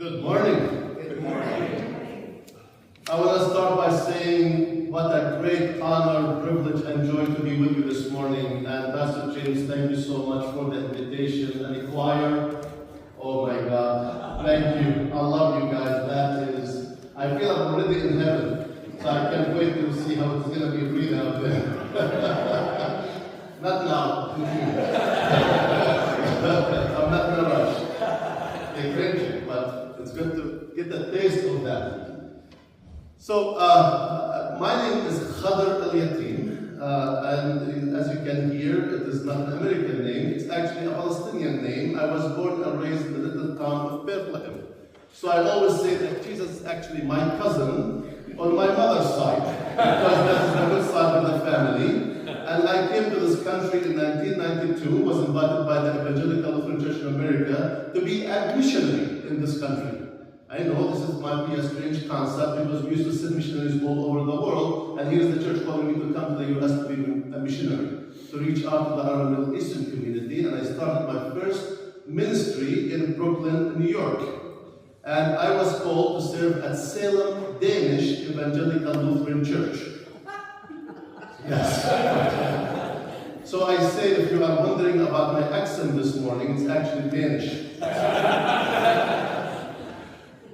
Good morning. Good morning. I want to start by saying what a great honor, privilege, and joy to be with you this morning. And Pastor James, thank you so much for the invitation. And the choir, oh my God, thank you. I love you guys. That is, I feel I'm already in heaven. So I can't wait to see how it's going to be breathing out there. Not now. I'm not in a rush. They cringe it, but it's good to get a taste of that. So, my name is Khader El-Yateem, and as you can hear, it is not an American name, it's actually a Palestinian name. I was born and raised in the little town of Bethlehem. So I always say that Jesus is actually my cousin on my mother's side, because that is the good side of the family. And I came to this country in 1992, was invited by the Evangelical Lutheran Church in America to be a missionary in this country. I know might be a strange concept because we used to send missionaries all over the world, and here's the church calling me to come to the U.S. to be a missionary, to reach out to the Arab Middle Eastern community. And I started my first ministry in Brooklyn, New York. And I was called to serve at Salem Danish Evangelical Lutheran Church. Yes. So I say, if you are wondering about my accent this morning, it's actually Danish.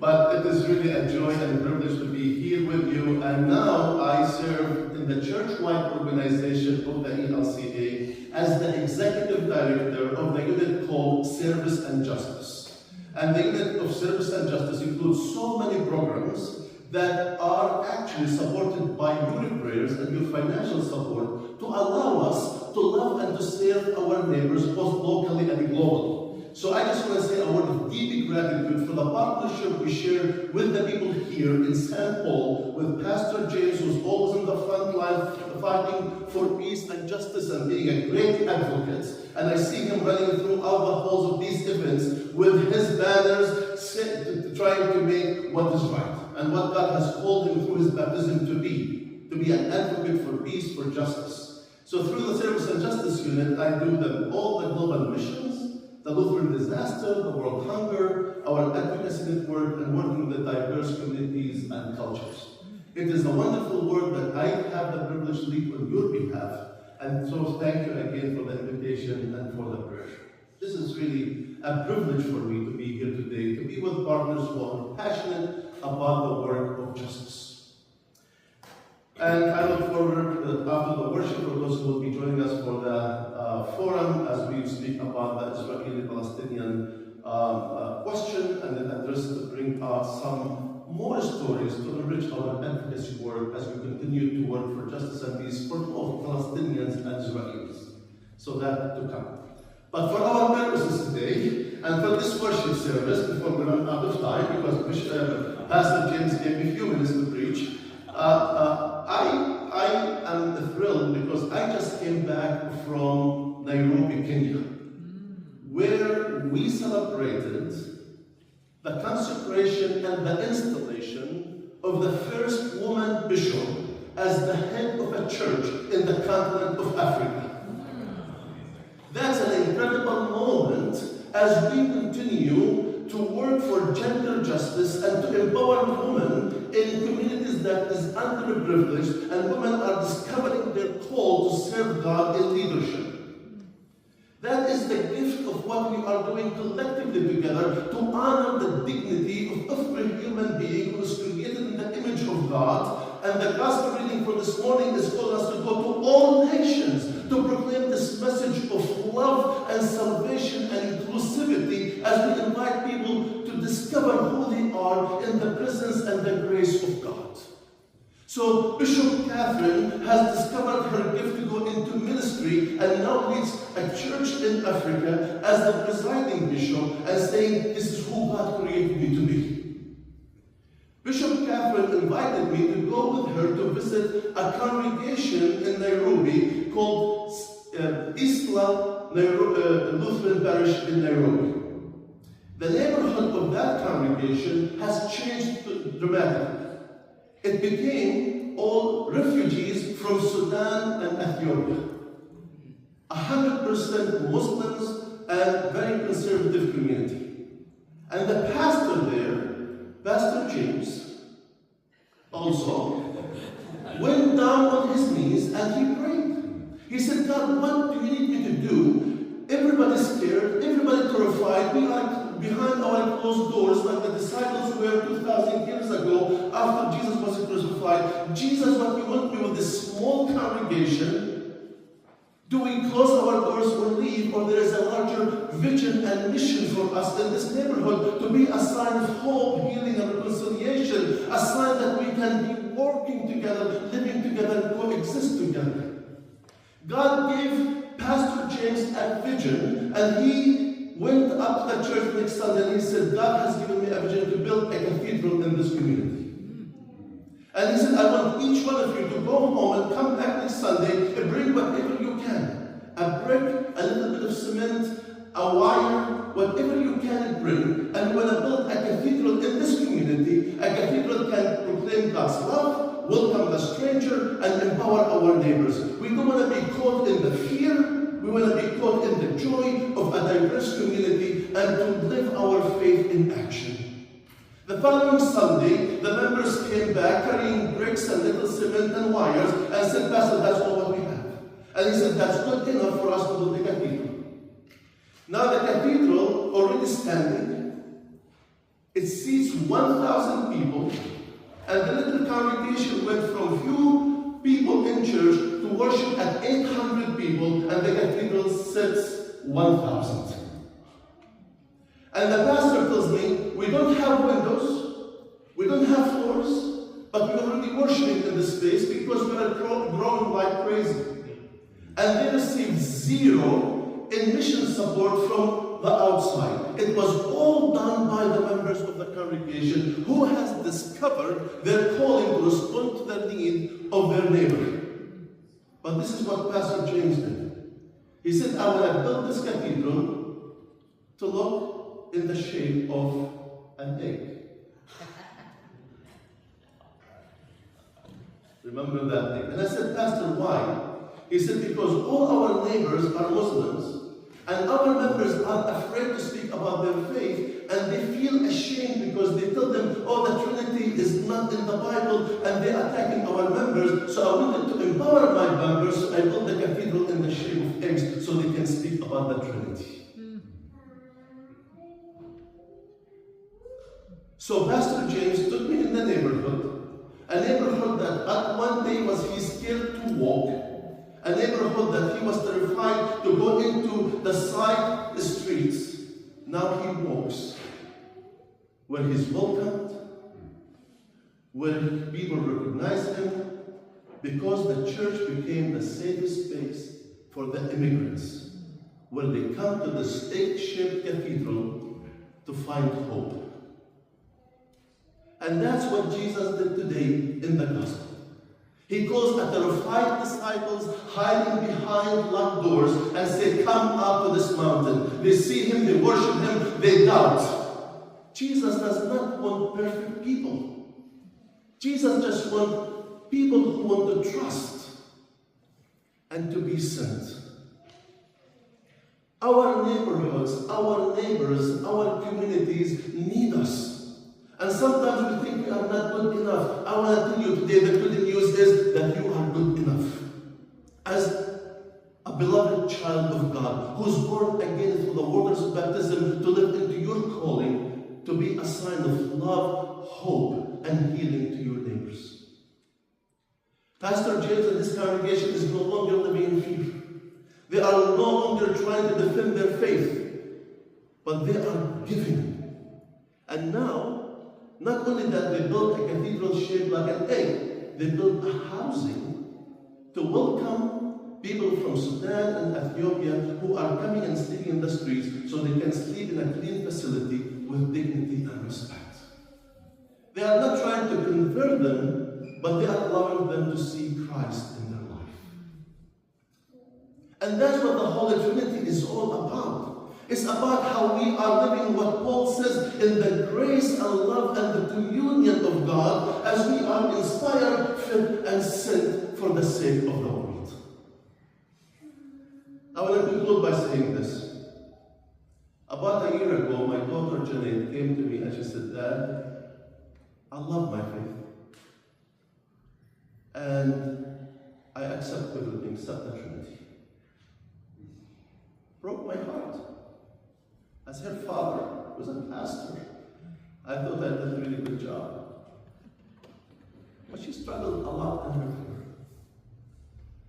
But it is really a joy and a privilege to be here with you. And now I serve in the church-wide organization of the ELCA as the executive director of the unit called Service and Justice. And the unit of Service and Justice includes so many programs that are actually supported by your prayers and your financial support to allow us to love and to serve our neighbors both locally and globally. So I just want to say a word of deep gratitude for the partnership we share with the people here in St. Paul, with Pastor James, who's always in the front line fighting for peace and justice and being a great advocate. And I see him running throughout the halls of these events with his banners, trying to make what is right and what God has called him through his baptism to be an advocate for peace, for justice. So through the Service and Justice Unit, I do all the global missions, the Lutheran disaster, the world hunger, our advocacy network, and working with the diverse communities and cultures. It is a wonderful work that I have the privilege to lead on your behalf. And so thank you again for the invitation and for the prayer. This is really a privilege for me to be here today, to be with partners who are passionate about the work of justice. And I look forward after the worship for those who will be joining us for the forum as we speak about the Israeli-Palestinian question and then address to bring out some more stories to enrich our advocacy work as we continue to work for justice and peace for both Palestinians and Israelis. So that to come. But for our purposes today, and for this worship service, before we run out of time, because Pastor James gave me a few minutes to preach, I am thrilled because I just came back from Nairobi, Kenya, where we celebrated the consecration and the installation of the first woman bishop as the head of a church in the continent of Africa. That's an incredible moment as we continue to work for gender justice and to empower women in communities that is underprivileged, and women are discovering their call to serve God in leadership. That is the gift of what we are doing collectively together to honor the dignity of every human being who is created in the image of God. And the gospel reading for this morning is calling us to go to all nations to proclaim this message of love and salvation and inclusivity as we invite people to discover who they are in the presence and the grace of God. So Bishop Catherine has discovered her gift to go into ministry and now leads a church in Africa as the presiding bishop and saying, this is who God created me to be. Bishop Catherine invited me to go with her to visit a congregation in Nairobi called Isla Lutheran Parish in Nairobi. The neighborhood of that congregation has changed dramatically. It became all refugees from Sudan and Ethiopia. 100% Muslims and very conservative community. And the pastor there also, went down on his knees and he prayed. He said, God, what do you need me to do? Everybody's scared, everybody terrified. We are behind our closed doors like the disciples were 2,000 years ago after Jesus was crucified. Jesus, what you want me with this small congregation? Do we close our doors or leave, or there is a larger vision and mission for us in this neighborhood to be a sign of hope, healing, and reconciliation, a sign that we can be working together, living together, and coexist together? God gave Pastor James a vision, and he went up to the church next Sunday and he said, God has given me a vision to build a cathedral in this community. And he said, I want each one of you to go home and come back next Sunday and bring whatever you can. A brick, a little bit of cement, a wire, whatever you can bring. And we're going to build a cathedral in this community. A cathedral can proclaim God's love, welcome the stranger, and empower our neighbors. We don't want to be caught in the fear. We want to be caught in the joy of a diverse community and to live our faith in action. The following Sunday, the members came back carrying bricks and little cement and wires and said, Pastor, that's all what we have. And he said, that's good enough for us to build the cathedral. Now the cathedral, already standing, it seats 1,000 people, and the little congregation went from few people in church to worship at 800 people, and the cathedral sits 1,000. And the pastor tells me, we don't have windows, we don't have floors, but we're already worshiping in this space because we are growing like crazy. And they received zero in mission support from the outside. It was all done by the members of the congregation who has discovered their calling to respond to the need of their neighbor. But this is what Pastor James did. He said, I want to build this cathedral to look in the shape of an egg. Remember that egg. And I said, Pastor, why? He said, because all our neighbors are Muslims, and our members are afraid to speak about their faith, and they feel ashamed because they tell them, oh, the Trinity is not in the Bible, and they're attacking our members. So I wanted to empower my members, so I built the cathedral in the shape of eggs so they can speak about the Trinity. So Pastor James took me in the neighborhood, a neighborhood that at one day was he scared to walk, a neighborhood that he was terrified to go into the side streets. Now he walks where he's welcomed, where people recognize him, because the church became the safest space for the immigrants, where they come to the state-shaped cathedral to find hope. And that's what Jesus did today in the gospel. He calls the terrified disciples hiding behind locked doors and say, come up to this mountain. They see him, they worship him, they doubt. Jesus does not want perfect people. Jesus just wants people who want to trust and to be sent. Our neighborhoods, our neighbors, our communities need us. And sometimes we think we are not good enough. I want to tell you today, the good news is that you are good enough. As a beloved child of God, who's born again through the waters of baptism to live into your calling, to be a sign of love, hope, and healing to your neighbors. Pastor James and his congregation is no longer living in fear. They are no longer trying to defend their faith, but they are giving. And now, not only that, they built a cathedral shaped like an egg, they built a housing to welcome people from Sudan and Ethiopia who are coming and sleeping in the streets so they can sleep in a clean facility with dignity and respect. They are not trying to convert them, but they are allowing them to see Christ in their life. And that's what the Holy Trinity is all about. It's about how we are living what Paul says in the grace and love and the communion of God as we are inspired, fed, and sent for the sake of the world. I want to conclude by saying this. About a year ago, my daughter Janet came to me and she said, Dad, I love my faith. And I accept everything except the Trinity. Broke my heart. As her father was a pastor, I thought I did a really good job. But she struggled a lot in her career.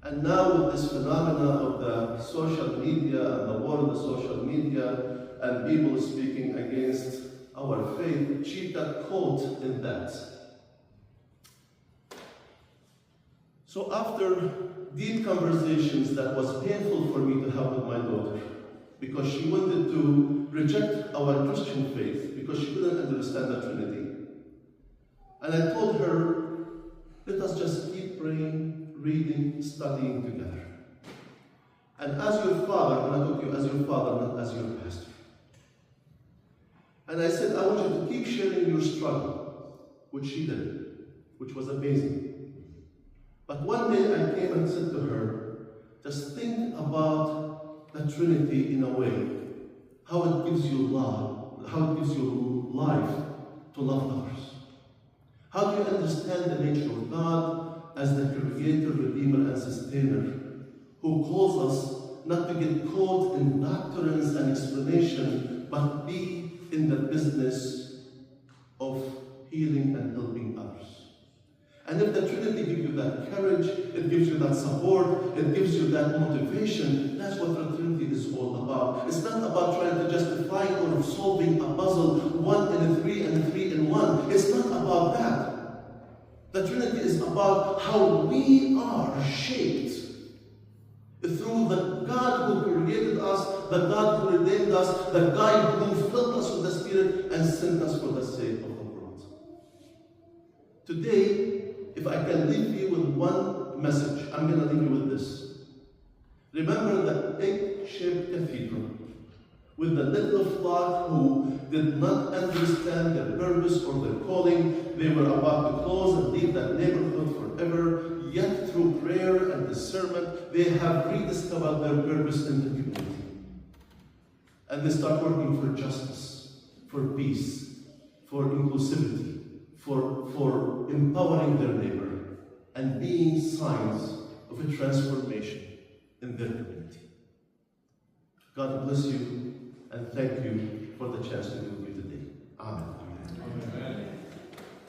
And now with this phenomena of the social media and the war of the social media and people speaking against our faith, she got caught in that. So after deep conversations that was painful for me to have with my daughter, because she wanted to reject our Christian faith because she couldn't understand the Trinity. And I told her, let us just keep praying, reading, studying together. And as your father, and I told you as your father, not as your pastor. And I said, I want you to keep sharing your struggle, which she did, which was amazing. But one day I came and said to her, just think about the Trinity in a way, how it gives you love, how it gives you life to love others. How do you understand the nature of God as the Creator, Redeemer, and Sustainer, who calls us not to get caught in doctrines and explanation, but be in the business of healing and helping others? And if the Trinity gives you that courage, it gives you that support, it gives you that motivation, that's what the Trinity is all about. It's not about trying to justify or solving a puzzle, 1 and 3 and 3 and 1. It's not about that. The Trinity is about how we are shaped through the God who created us, the God who redeemed us, the God who filled us with the Spirit and sent us for the sake of the world. Today, if I can leave you with one message, I'm going to leave you with this. Remember the egg-shaped cathedral with the little flock who did not understand their purpose or their calling. They were about to close and leave that neighborhood forever, yet through prayer and discernment, they have rediscovered their purpose in the community. And they start working for justice, for peace, for inclusivity, for empowering their neighbor and being signs of a transformation in their community. God bless you and thank you for the chance to be with you today. Amen.